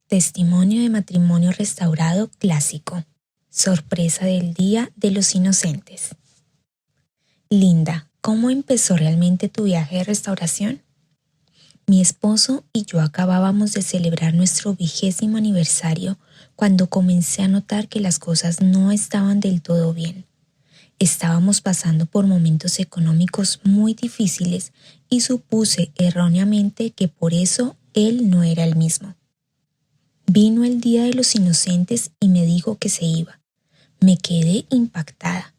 Testimonio de matrimonio restaurado clásico. Sorpresa del Día de los Inocentes. Linda, ¿cómo empezó realmente tu viaje de restauración? Mi esposo y yo acabábamos de celebrar nuestro 20º aniversario cuando comencé a notar que las cosas no estaban del todo bien. Estábamos pasando por momentos económicos muy difíciles y supuse erróneamente que por eso él no era el mismo. Vino el Día de los Inocentes y me dijo que se iba. Me quedé impactada.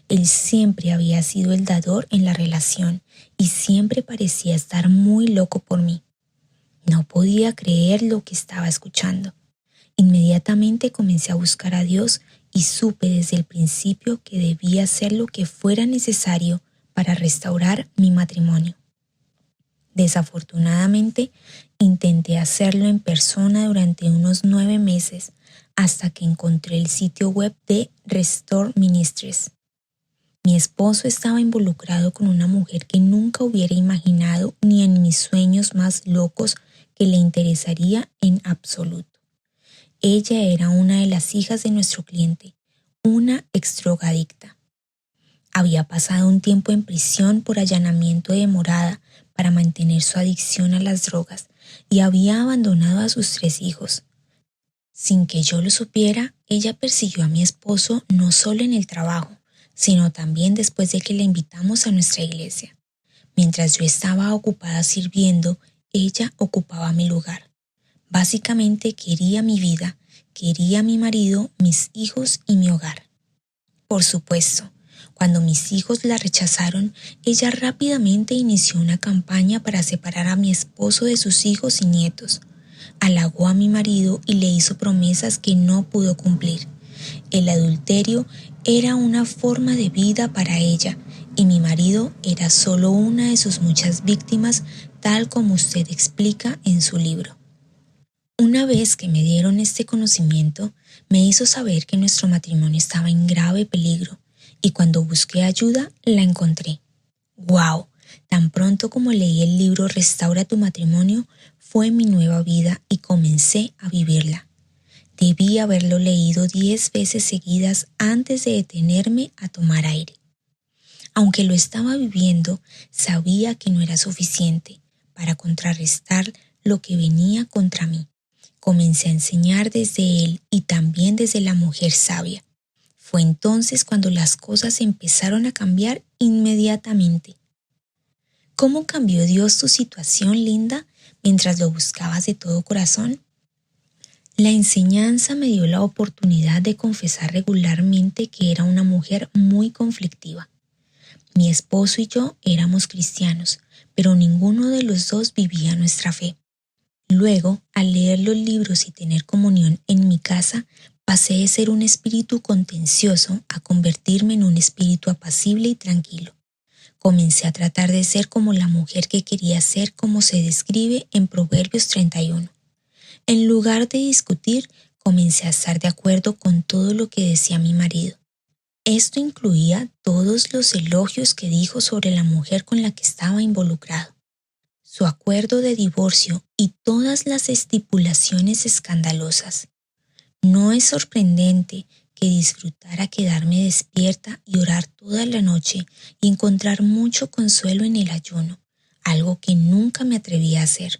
Él siempre había sido el dador en la relación y siempre parecía estar muy loco por mí. No podía creer lo que estaba escuchando. Inmediatamente comencé a buscar a Dios y supe desde el principio que debía hacer lo que fuera necesario para restaurar mi matrimonio. Desafortunadamente, intenté hacerlo en persona durante unos 9 meses hasta que encontré el sitio web de Restore Ministries. Mi esposo estaba involucrado con una mujer que nunca hubiera imaginado ni en mis sueños más locos que le interesaría en absoluto. Ella era una de las hijas de nuestro cliente, una exdrogadicta. Había pasado un tiempo en prisión por allanamiento de morada para mantener su adicción a las drogas y había abandonado a sus 3 hijos. Sin que yo lo supiera, ella persiguió a mi esposo no solo en el trabajo, sino también después de que la invitamos a nuestra iglesia. Mientras yo estaba ocupada sirviendo, ella ocupaba mi lugar. Básicamente quería mi vida, quería a mi marido, mis hijos y mi hogar. Por supuesto, cuando mis hijos la rechazaron, ella rápidamente inició una campaña para separar a mi esposo de sus hijos y nietos. Halagó a mi marido y le hizo promesas que no pudo cumplir. El adulterio era una forma de vida para ella y mi marido era solo una de sus muchas víctimas, tal como usted explica en su libro. Una vez que me dieron este conocimiento, me hizo saber que nuestro matrimonio estaba en grave peligro y cuando busqué ayuda, la encontré. ¡Wow! Tan pronto como leí el libro Restaura tu matrimonio, fue mi nueva vida y comencé a vivirla. Debí haberlo leído 10 veces seguidas antes de detenerme a tomar aire. Aunque lo estaba viviendo, sabía que no era suficiente para contrarrestar lo que venía contra mí. Comencé a enseñar desde él y también desde la mujer sabia. Fue entonces cuando las cosas empezaron a cambiar inmediatamente. ¿Cómo cambió Dios tu situación, Linda, mientras lo buscabas de todo corazón? La enseñanza me dio la oportunidad de confesar regularmente que era una mujer muy conflictiva. Mi esposo y yo éramos cristianos, pero ninguno de los dos vivía nuestra fe. Luego, al leer los libros y tener comunión en mi casa, pasé de ser un espíritu contencioso a convertirme en un espíritu apacible y tranquilo. Comencé a tratar de ser como la mujer que quería ser, como se describe en Proverbios 31. En lugar de discutir, comencé a estar de acuerdo con todo lo que decía mi marido. Esto incluía todos los elogios que dijo sobre la mujer con la que estaba involucrado, su acuerdo de divorcio y todas las estipulaciones escandalosas. No es sorprendente que disfrutara quedarme despierta y orar toda la noche y encontrar mucho consuelo en el ayuno, algo que nunca me atreví a hacer.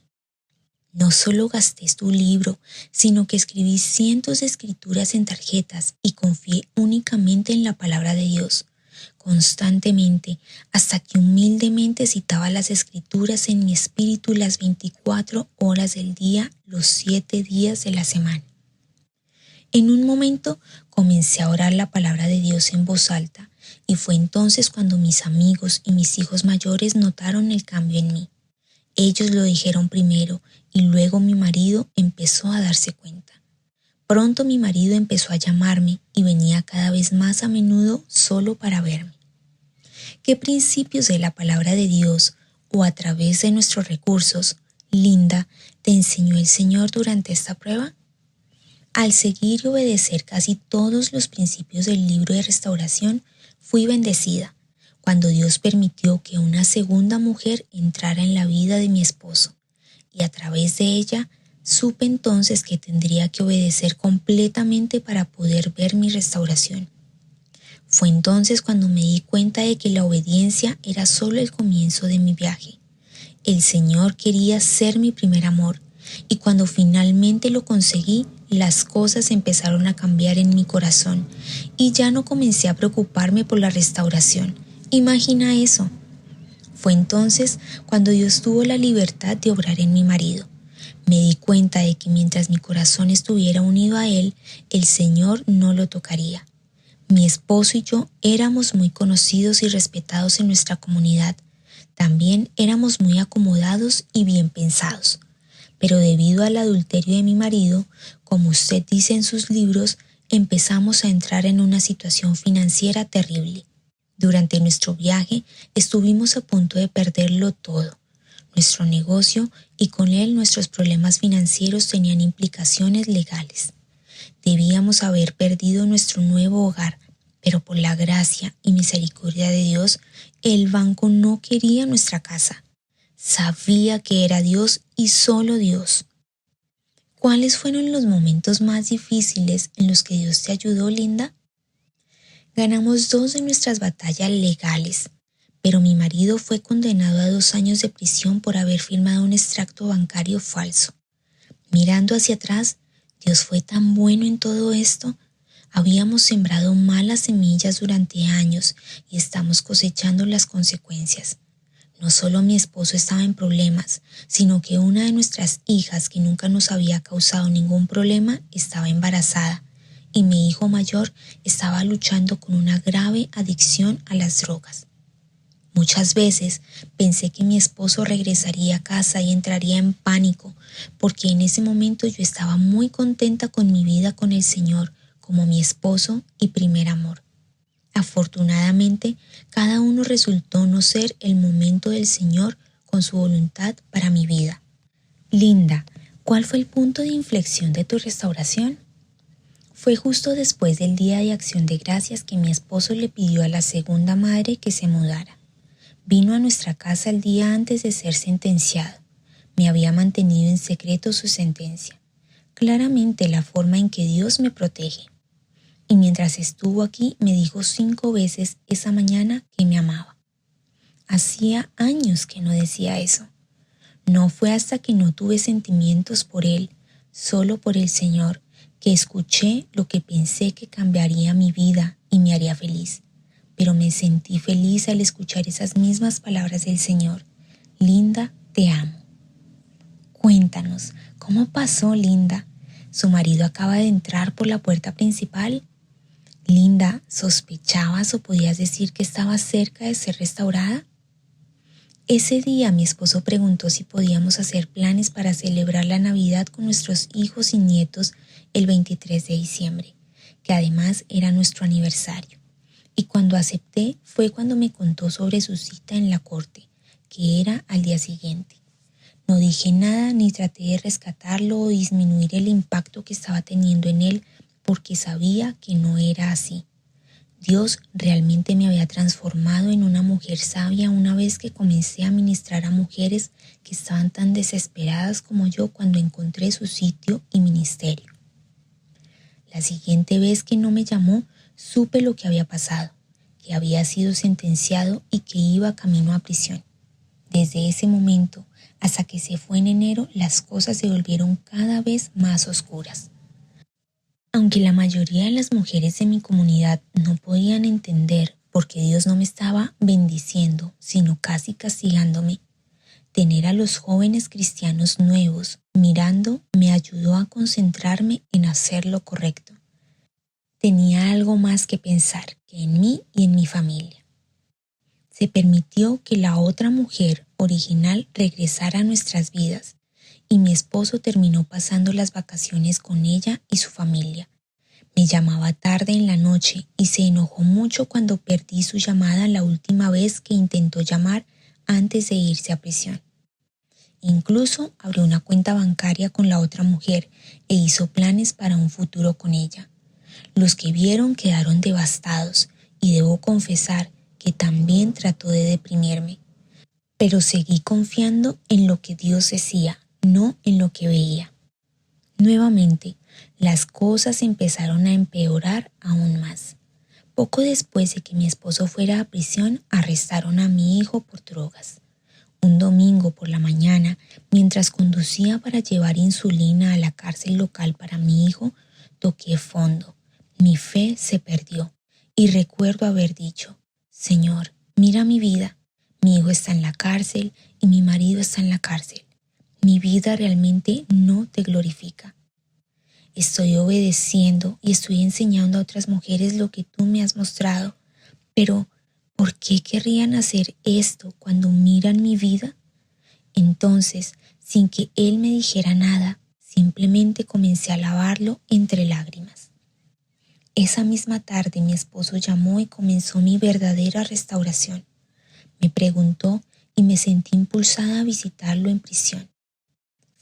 No solo gasté tu libro, sino que escribí cientos de escrituras en tarjetas y confié únicamente en la palabra de Dios, constantemente, hasta que humildemente citaba las escrituras en mi espíritu las 24 horas del día, los 7 días de la semana. En un momento comencé a orar la palabra de Dios en voz alta y fue entonces cuando mis amigos y mis hijos mayores notaron el cambio en mí. Ellos lo dijeron primero y luego mi marido empezó a darse cuenta. Pronto mi marido empezó a llamarme y venía cada vez más a menudo solo para verme. ¿Qué principios de la palabra de Dios o a través de nuestros recursos, Linda, te enseñó el Señor durante esta prueba? Al seguir y obedecer casi todos los principios del libro de restauración, fui bendecida cuando Dios permitió que una segunda mujer entrara en la vida de mi esposo y a través de ella Supe entonces que tendría que obedecer completamente para poder ver mi restauración. Fue entonces cuando me di cuenta de que la obediencia era solo el comienzo de mi viaje. El Señor quería ser mi primer amor, y cuando finalmente lo conseguí, las cosas empezaron a cambiar en mi corazón y ya no comencé a preocuparme por la restauración. Imagina eso. Fue entonces cuando Dios tuvo la libertad de obrar en mi marido. Me di cuenta de que mientras mi corazón estuviera unido a Él, el Señor no lo tocaría. Mi esposo y yo éramos muy conocidos y respetados en nuestra comunidad. También éramos muy acomodados y bien pensados. Pero debido al adulterio de mi marido, como usted dice en sus libros, empezamos a entrar en una situación financiera terrible. Durante nuestro viaje estuvimos a punto de perderlo todo. Nuestro negocio y con él nuestros problemas financieros tenían implicaciones legales. Debíamos haber perdido nuestro nuevo hogar, pero por la gracia y misericordia de Dios, el banco no quería nuestra casa. Sabía que era Dios y solo Dios. ¿Cuáles fueron los momentos más difíciles en los que Dios te ayudó, Linda? Ganamos 2 de nuestras batallas legales, pero mi marido fue condenado a 2 años de prisión por haber firmado un extracto bancario falso. Mirando hacia atrás, Dios fue tan bueno en todo esto. Habíamos sembrado malas semillas durante años y estamos cosechando las consecuencias. No solo mi esposo estaba en problemas, sino que una de nuestras hijas, que nunca nos había causado ningún problema, estaba embarazada, y mi hijo mayor estaba luchando con una grave adicción a las drogas. Muchas veces pensé que mi esposo regresaría a casa y entraría en pánico, porque en ese momento yo estaba muy contenta con mi vida con el Señor, como mi esposo y primer amor. Afortunadamente, cada uno resultó no ser el momento del Señor con su voluntad para mi vida. Linda, ¿cuál fue el punto de inflexión de tu restauración? Fue justo después del Día de Acción de Gracias que mi esposo le pidió a la segunda madre que se mudara. Vino a nuestra casa el día antes de ser sentenciado. Me había mantenido en secreto su sentencia. Claramente la forma en que Dios me protege. Y mientras estuvo aquí me dijo 5 veces esa mañana que me amaba. Hacía años que no decía eso. No fue hasta que no tuve sentimientos por Él, solo por el Señor, que escuché lo que pensé que cambiaría mi vida y me haría feliz. Pero me sentí feliz al escuchar esas mismas palabras del Señor. Linda, te amo. Cuéntanos, ¿cómo pasó, Linda? ¿Su marido acaba de entrar por la puerta principal? Linda, ¿sospechabas o podías decir que estaba cerca de ser restaurada? Ese día mi esposo preguntó si podíamos hacer planes para celebrar la Navidad con nuestros hijos y nietos el 23 de diciembre, que además era nuestro aniversario. Y cuando acepté fue cuando me contó sobre su cita en la corte, que era al día siguiente. No dije nada ni traté de rescatarlo o disminuir el impacto que estaba teniendo en él, porque sabía que no era así. Dios realmente me había transformado en una mujer sabia una vez que comencé a ministrar a mujeres que estaban tan desesperadas como yo cuando encontré su sitio y ministerio. La siguiente vez que no me llamó, supe lo que había pasado, que había sido sentenciado y que iba camino a prisión. Desde ese momento hasta que se fue en enero, las cosas se volvieron cada vez más oscuras. Aunque la mayoría de las mujeres de mi comunidad no podían entender por qué Dios no me estaba bendiciendo, sino casi castigándome, tener a los jóvenes cristianos nuevos mirando me ayudó a concentrarme en hacer lo correcto. Tenía algo más que pensar que en mí y en mi familia. Se permitió que la otra mujer original regresara a nuestras vidas y mi esposo terminó pasando las vacaciones con ella y su familia. Me llamaba tarde en la noche y se enojó mucho cuando perdí su llamada la última vez que intentó llamar antes de irse a prisión. Incluso abrió una cuenta bancaria con la otra mujer e hizo planes para un futuro con ella. Los que vieron quedaron devastados y debo confesar que también trató de deprimirme. Pero seguí confiando en lo que Dios decía, no en lo que veía. Nuevamente, las cosas empezaron a empeorar aún más. Poco después de que mi esposo fuera a prisión, arrestaron a mi hijo por drogas. Un domingo por la mañana, mientras conducía para llevar insulina a la cárcel local para mi hijo, toqué fondo. Mi fe se perdió y recuerdo haber dicho: Señor, mira mi vida. Mi hijo está en la cárcel y mi marido está en la cárcel. Mi vida realmente no te glorifica. Estoy obedeciendo y estoy enseñando a otras mujeres lo que tú me has mostrado, pero ¿por qué querrían hacer esto cuando miran mi vida? Entonces, sin que él me dijera nada, simplemente comencé a alabarlo entre lágrimas. Esa misma tarde mi esposo llamó y comenzó mi verdadera restauración. Me preguntó y me sentí impulsada a visitarlo en prisión.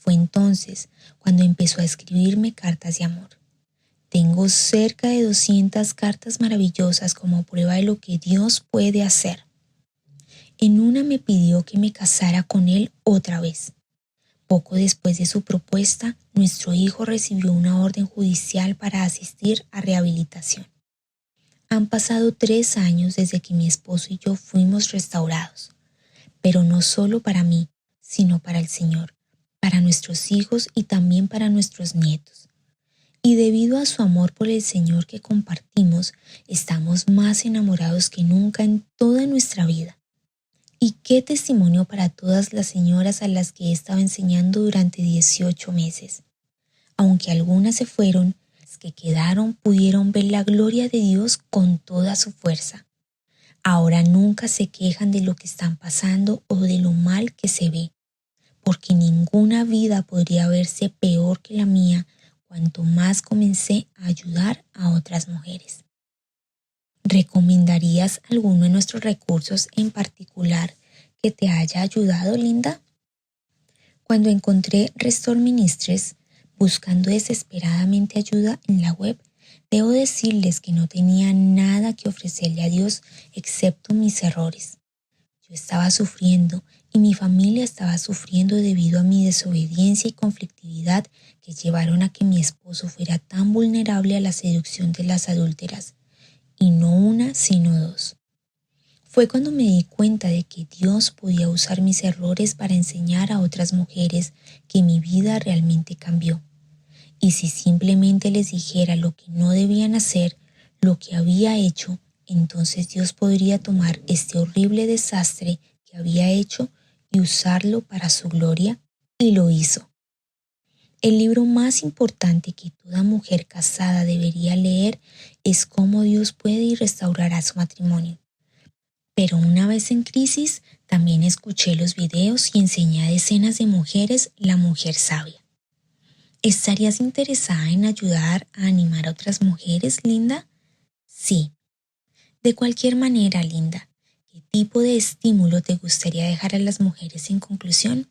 Fue entonces cuando empezó a escribirme cartas de amor. Tengo cerca de 200 cartas maravillosas como prueba de lo que Dios puede hacer. En una me pidió que me casara con él otra vez. Poco después de su propuesta, nuestro hijo recibió una orden judicial para asistir a rehabilitación. Han pasado 3 años desde que mi esposo y yo fuimos restaurados, pero no solo para mí, sino para el Señor, para nuestros hijos y también para nuestros nietos. Y debido a su amor por el Señor que compartimos, estamos más enamorados que nunca en toda nuestra vida. Y qué testimonio para todas las señoras a las que he estado enseñando durante 18 meses. Aunque algunas se fueron, las que quedaron pudieron ver la gloria de Dios con toda su fuerza. Ahora nunca se quejan de lo que están pasando o de lo mal que se ve, porque ninguna vida podría verse peor que la mía cuanto más comencé a ayudar a otras mujeres. ¿Recomendarías alguno de nuestros recursos en particular que te haya ayudado, Linda? Cuando encontré Restore Ministries buscando desesperadamente ayuda en la web, debo decirles que no tenía nada que ofrecerle a Dios excepto mis errores. Yo estaba sufriendo y mi familia estaba sufriendo debido a mi desobediencia y conflictividad que llevaron a que mi esposo fuera tan vulnerable a la seducción de las adúlteras. Y no una, sino 2. Fue cuando me di cuenta de que Dios podía usar mis errores para enseñar a otras mujeres que mi vida realmente cambió. Y si simplemente les dijera lo que no debían hacer, lo que había hecho, entonces Dios podría tomar este horrible desastre que había hecho y usarlo para su gloria, y lo hizo. El libro más importante que toda mujer casada debería leer es Cómo Dios puede y restaurará su matrimonio. Pero una vez en crisis, también escuché los videos y enseñé a decenas de mujeres La Mujer Sabia. ¿Estarías interesada en ayudar a animar a otras mujeres, Linda? Sí. De cualquier manera, Linda, ¿qué tipo de estímulo te gustaría dejar a las mujeres en conclusión?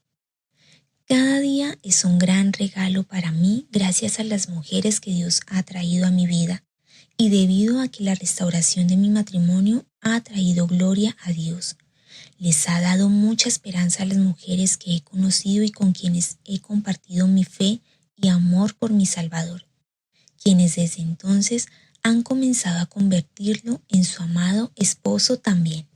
Cada día es un gran regalo para mí gracias a las mujeres que Dios ha traído a mi vida y debido a que la restauración de mi matrimonio ha traído gloria a Dios. Les ha dado mucha esperanza a las mujeres que he conocido y con quienes he compartido mi fe y amor por mi Salvador, quienes desde entonces han comenzado a convertirlo en su amado esposo también.